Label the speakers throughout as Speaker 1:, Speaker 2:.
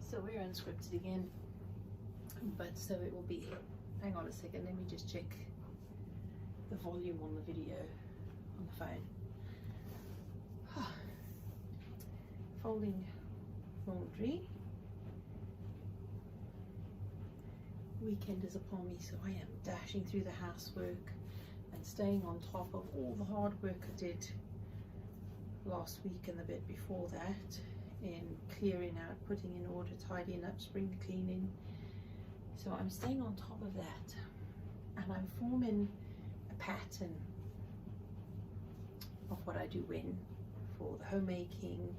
Speaker 1: So we're unscripted again, but so it will be. Hang on a second, let me just check the volume on the video on the phone. Folding laundry. Weekend is upon me, so I am dashing through the housework and staying on top of all the hard work I did last week and the bit before that, in clearing out, putting in order, tidying up, spring cleaning. So I'm staying on top of that, and I'm forming a pattern of what I do when, for the homemaking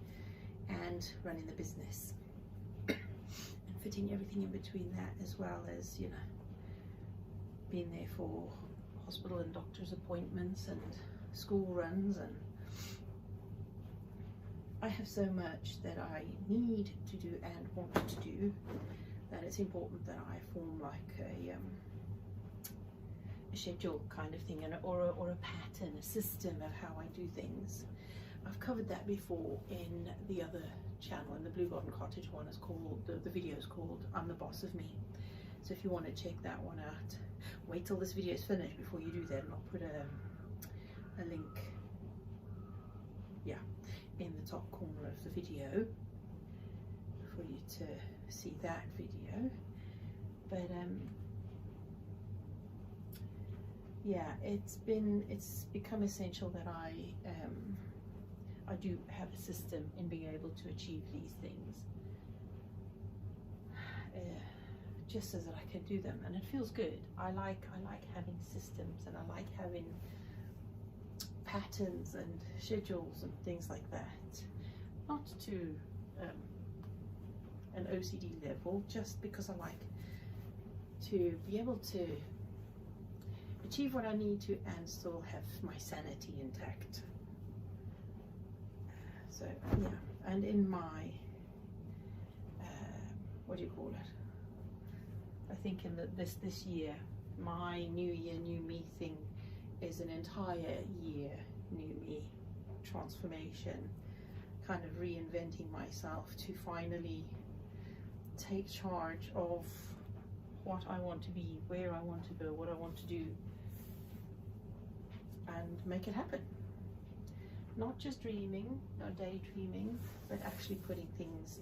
Speaker 1: and running the business, and fitting everything in between that, as well as, you know, being there for hospital and doctor's appointments and school runs. And I have so much that I need to do and want to do that it's important that I form like a schedule kind of thing, or a pattern, a system of how I do things. I've covered that before in the other channel, in the Blue Garden Cottage one. Is called, the video is called I'm the Boss of Me. So if you want to check that one out, wait till this video is finished before you do that, and I'll put a link, yeah, in the top corner of the video for you to see that video. But yeah, it's become essential that I do have a system in being able to achieve these things, just so that I can do them, and it feels good. I like having systems, and I like having patterns and schedules and things like that. Not to an OCD level, just because I like to be able to achieve what I need to and still have my sanity intact. So yeah, and in my what do you call it? I think in this year, my new year, new me thing is an entire year new me transformation, kind of reinventing myself to finally take charge of what I want to be, where I want to go, what I want to do, and make it happen. Not just dreaming, not daydreaming, but actually putting things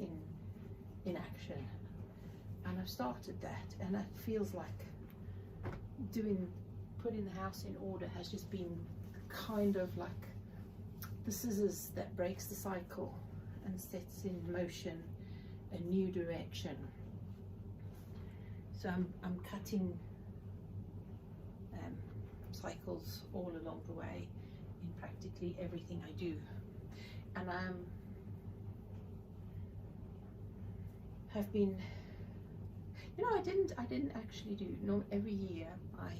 Speaker 1: in action. And I've started that, and it feels like putting the house in order has just been kind of like the scissors that breaks the cycle and sets in motion a new direction. So I'm cutting cycles all along the way in practically everything I do, and have been, you know, I didn't actually do, no, every year I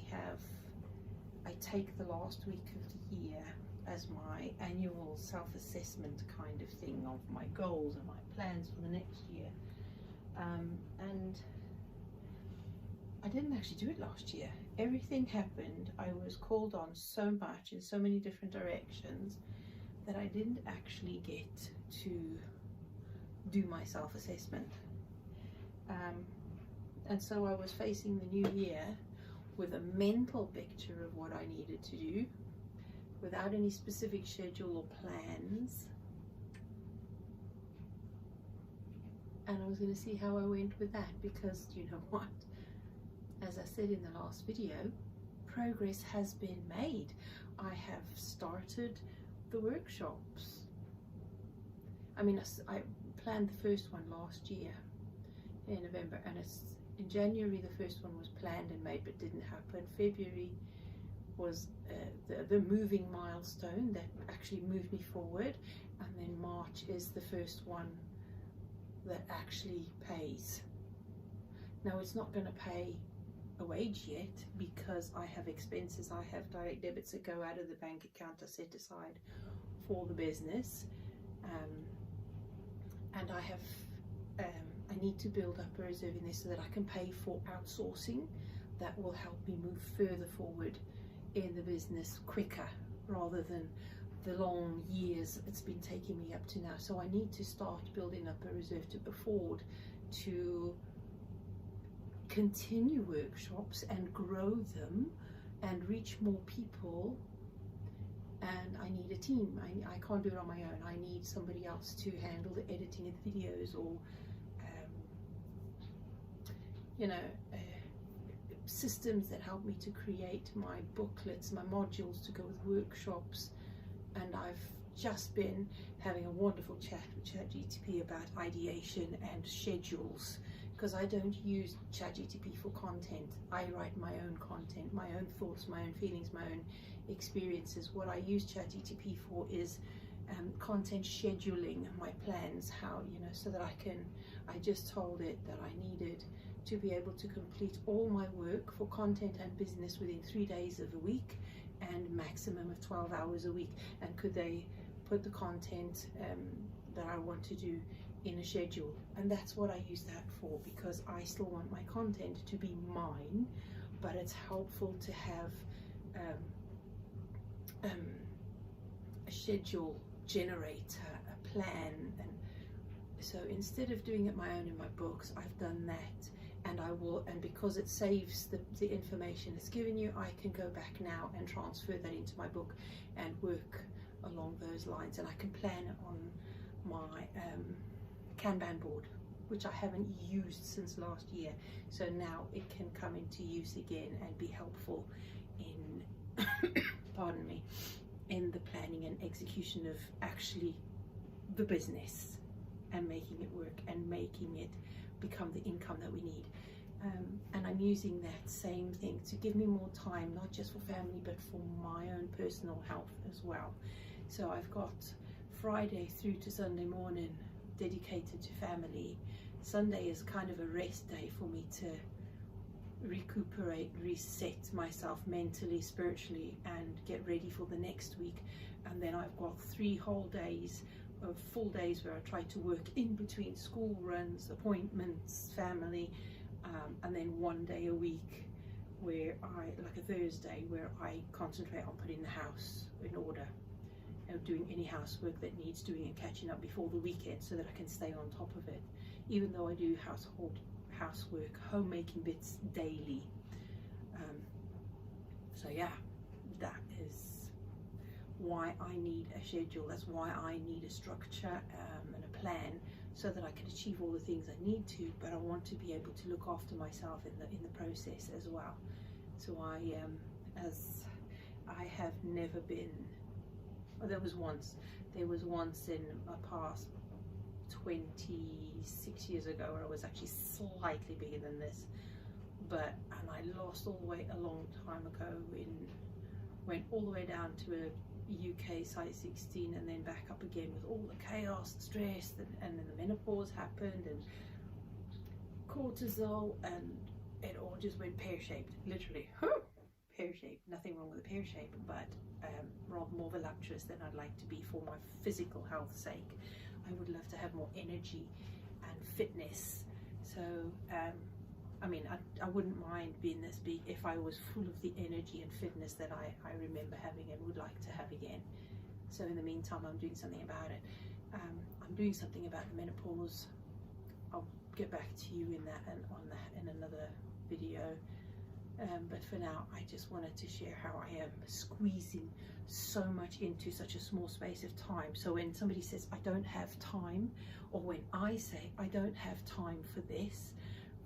Speaker 1: take the last week of the year as my annual self-assessment kind of thing of my goals and my plans for the next year, and I didn't actually do it last year. Everything happened. I was called on so much in so many different directions that I didn't actually get to do my self-assessment. And so I was facing the new year with a mental picture of what I needed to do, without any specific schedule or plans. And I was going to see how I went with that, because you know what? As I said in the last video, progress has been made. I have started the workshops. I mean, I planned the first one last year in November, and it's in January the first one was planned and made but didn't happen. February was the moving milestone that actually moved me forward, and then March is the first one that actually pays. Now it's not going to pay a wage yet, because I have expenses, I have direct debits that go out of the bank account I set aside for the business, and I have I need to build up a reserve in this so that I can pay for outsourcing that will help me move further forward in the business quicker, rather than the long years it's been taking me up to now. So I need to start building up a reserve to afford to continue workshops and grow them and reach more people, and I need a team. I can't do it on my own. I need somebody else to handle the editing of the videos, or you know, systems that help me to create my booklets, my modules to go with workshops. And I've just been having a wonderful chat with ChatGPT about ideation and schedules, because I don't use ChatGPT for content. I write my own content, my own thoughts, my own feelings, my own experiences. What I use ChatGPT for is content scheduling, my plans, how, you know, so that I just told it that I needed to be able to complete all my work for content and business within 3 days of a week and maximum of 12 hours a week. And could they put the content that I want to do in a schedule? And that's what I use that for, because I still want my content to be mine, but it's helpful to have a schedule generator, a plan. And so instead of doing it my own in my books, I've done that. And I will, and because it saves the information it's given you, I can go back now and transfer that into my book and work along those lines. And I can plan it on my Kanban board, which I haven't used since last year. So now it can come into use again and be helpful in, pardon me, in the planning and execution of actually the business and making it work and making it become the income that we need. And I'm using that same thing to give me more time, not just for family, but for my own personal health as well. So I've got Friday through to Sunday morning dedicated to family. Sunday is kind of a rest day for me to recuperate, reset myself mentally, spiritually, and get ready for the next week. And then I've got 3 whole days of full days where I try to work in between school runs, appointments, family, and then 1 day a week where like a Thursday, where I concentrate on putting the house in order, doing any housework that needs doing and catching up before the weekend so that I can stay on top of it, even though I do housework, homemaking bits daily. So yeah, that is why I need a schedule. That's why I need a structure and a plan, so that I can achieve all the things I need to, but I want to be able to look after myself in the process as well. So as I have never been, there was once in my past 26 years ago where I was actually slightly bigger than this, and I lost all the weight a long time ago, went all the way down to a UK size 16 and then back up again with all the chaos and stress, and then the menopause happened and cortisol, and it all just went pear-shaped, literally pear-shaped. Nothing wrong with a pear shape, but rather more voluptuous than I'd like to be for my physical health's sake. I would love to have more energy and fitness. So I mean, I wouldn't mind being this big if I was full of the energy and fitness that I remember having and would like to have again. So in the meantime, I'm doing something about it. I'm doing something about the menopause. I'll get back to you in that and on that in another video. But for now, I just wanted to share how I am squeezing so much into such a small space of time. So when somebody says I don't have time, or when I say I don't have time for this,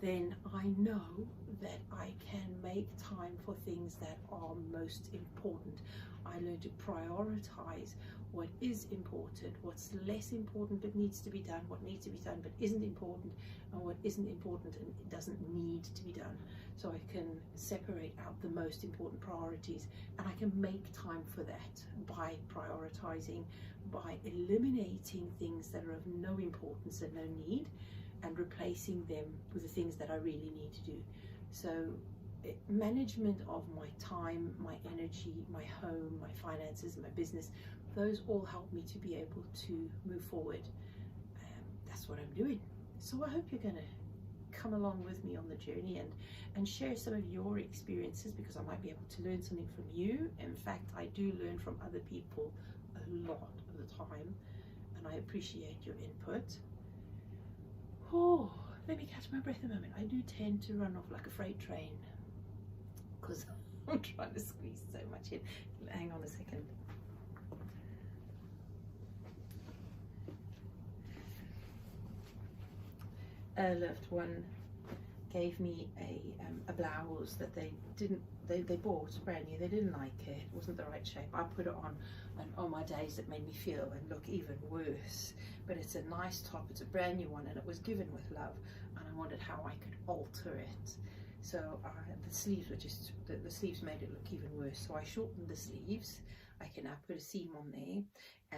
Speaker 1: then I know that I can make time for things that are most important. I learn to prioritize what is important, what's less important but needs to be done, what needs to be done but isn't important, and what isn't important and it doesn't need to be done. So I can separate out the most important priorities, and I can make time for that by prioritizing, by eliminating things that are of no importance and no need, and replacing them with the things that I really need to do. So management of my time, my energy, my home, my finances, my business, those all help me to be able to move forward. That's what I'm doing. So I hope you're going to come along with me on the journey and share some of your experiences, because I might be able to learn something from you. In fact, I do learn from other people a lot of the time, and I appreciate your input. Oh, let me catch my breath a moment. I do tend to run off like a freight train because I'm trying to squeeze so much in. Hang on a second. A loved one gave me a blouse that they bought brand new. They didn't like it. It wasn't the right shape. I put it on, and on my days it made me feel and look even worse. But it's a nice top. It's a brand new one, and it was given with love. And I wondered how I could alter it. So the sleeves were just the sleeves made it look even worse. So I shortened the sleeves. I can now put a seam on there,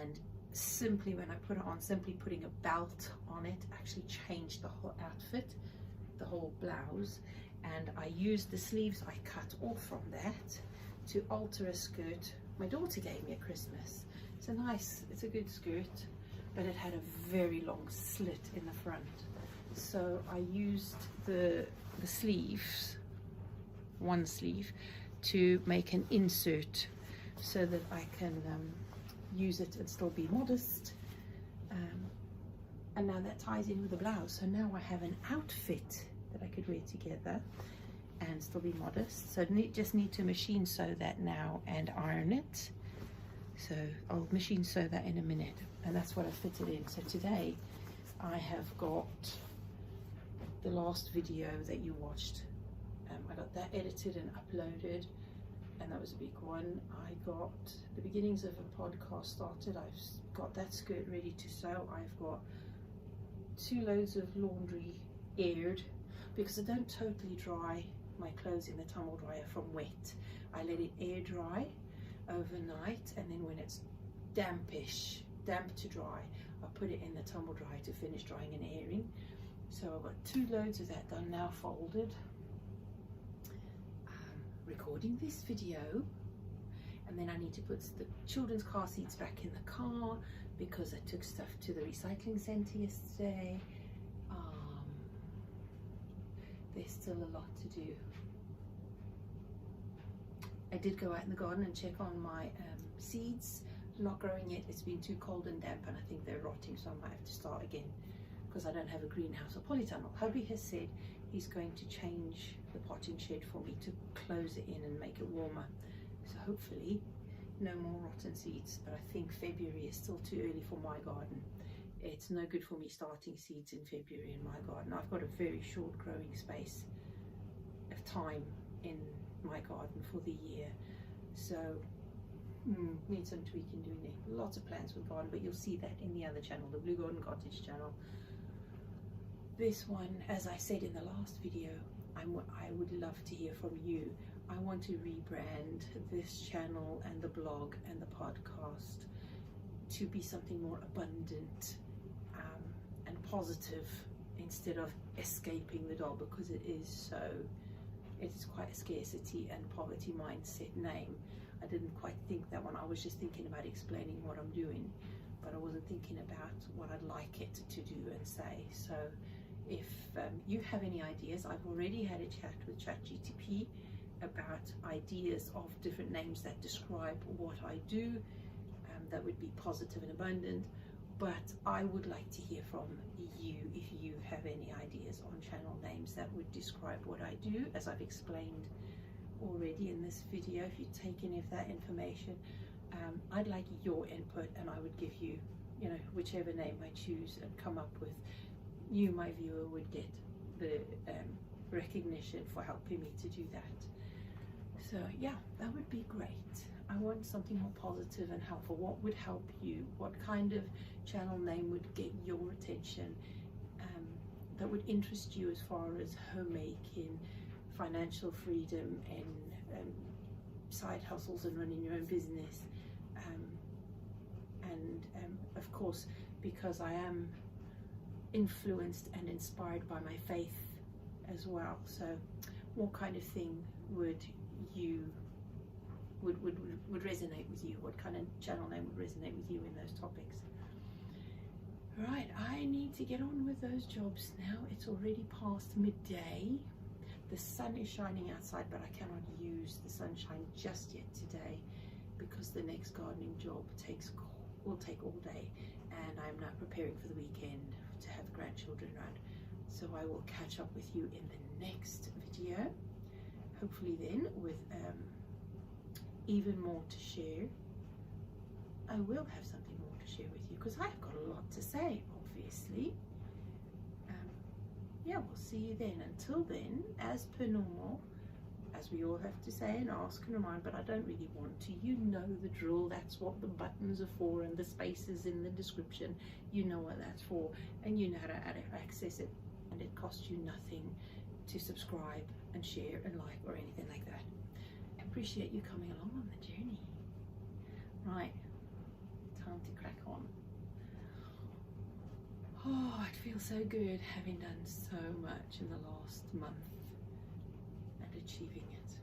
Speaker 1: and simply when I put it on, simply putting a belt on it actually changed the whole outfit, the whole blouse. And I used the sleeves I cut off from that to alter a skirt my daughter gave me at Christmas. It's a good skirt, but it had a very long slit in the front. So I used the sleeves, one sleeve, to make an insert so that I can use it and still be modest. And now that ties in with the blouse. So now I have an outfit that I could wear together and still be modest. So just need to machine sew that now and iron it. So I'll machine sew that in a minute, and that's what I fitted in. So today I have got the last video that you watched. I got that edited and uploaded, and that was a big one. I got the beginnings of a podcast started. I've got that skirt ready to sew. I've got 2 loads of laundry aired, because I don't totally dry my clothes in the tumble dryer from wet. I let it air dry overnight, and then when it's damp to dry, I put it in the tumble dryer to finish drying and airing. So I've got 2 loads of that done now, folded. Recording this video, and then I need to put the children's car seats back in the car because I took stuff to the recycling centre yesterday. There's still a lot to do. I did go out in the garden and check on my seeds. Not growing yet. It's been too cold and damp, and I think they're rotting, so I might have to start again because I don't have a greenhouse or polytunnel. Hubby has said he's going to change the potting shed for me to close it in and make it warmer. So hopefully no more rotten seeds, but I think February is still too early for my garden. It's no good for me starting seeds in February in my garden. I've got a very short growing space of time in my garden for the year. So need some tweaking doing there. Lots of plans with garden, but you'll see that in the other channel, the Blue Garden Cottage channel. This one, as I said in the last video, I would love to hear from you. I want to rebrand this channel and the blog and the podcast to be something more abundant and positive, instead of escaping the Dole, because it is quite a scarcity and poverty mindset name. I didn't quite think that one. I was just thinking about explaining what I'm doing, but I wasn't thinking about what I'd like it to do and say. So if you have any ideas, I've already had a chat with ChatGPT about ideas of different names that describe what I do, that would be positive and abundant. But I would like to hear from you if you have any ideas on channel names that would describe what I do, as I've explained already in this video. If you take any of that information, I'd like your input, and I would give you, whichever name I choose and come up with. You, my viewer, would get the recognition for helping me to do that. So yeah, that would be great. I want something more positive and helpful. What would help you? What kind of channel name would get your attention, that would interest you as far as homemaking, financial freedom, and side hustles and running your own business, and of course, because I am influenced and inspired by my faith as well. So what kind of thing would resonate with you? What kind of channel name would resonate with you in those topics? Right, I need to get on with those jobs now. It's already past midday. The sun is shining outside, but I cannot use the sunshine just yet today because the next gardening job will take all day, and I'm now preparing for the weekend to have grandchildren around. So I will catch up with you in the next video, hopefully then with even more to share. I will have something more to share with you because I've got a lot to say, obviously. Yeah, we'll see you then. Until then, as per normal, as we all have to say and ask and remind, but I don't really want to. You know the drill. That's what the buttons are for and the spaces in the description. You know what that's for, and you know how to access it, and it costs you nothing to subscribe and share and like or anything like that. I appreciate you coming along on the journey. Right, time to crack on. Oh, it feels so good having done so much in the last month and achieving it.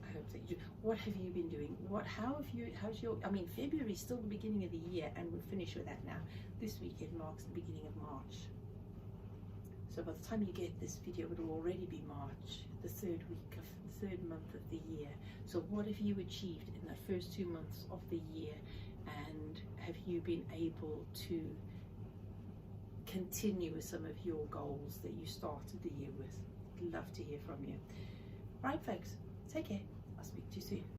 Speaker 1: I hope that you, what have you been doing? How's your, I mean, February is still the beginning of the year and we'll finish with that now. This weekend marks the beginning of March. So by the time you get this video, it will already be March, the third month of the year. So what have you achieved in the first 2 months of the year? And have you been able to continue with some of your goals that you started the year with? Love to hear from you. Right, folks, take care. I'll speak to you soon.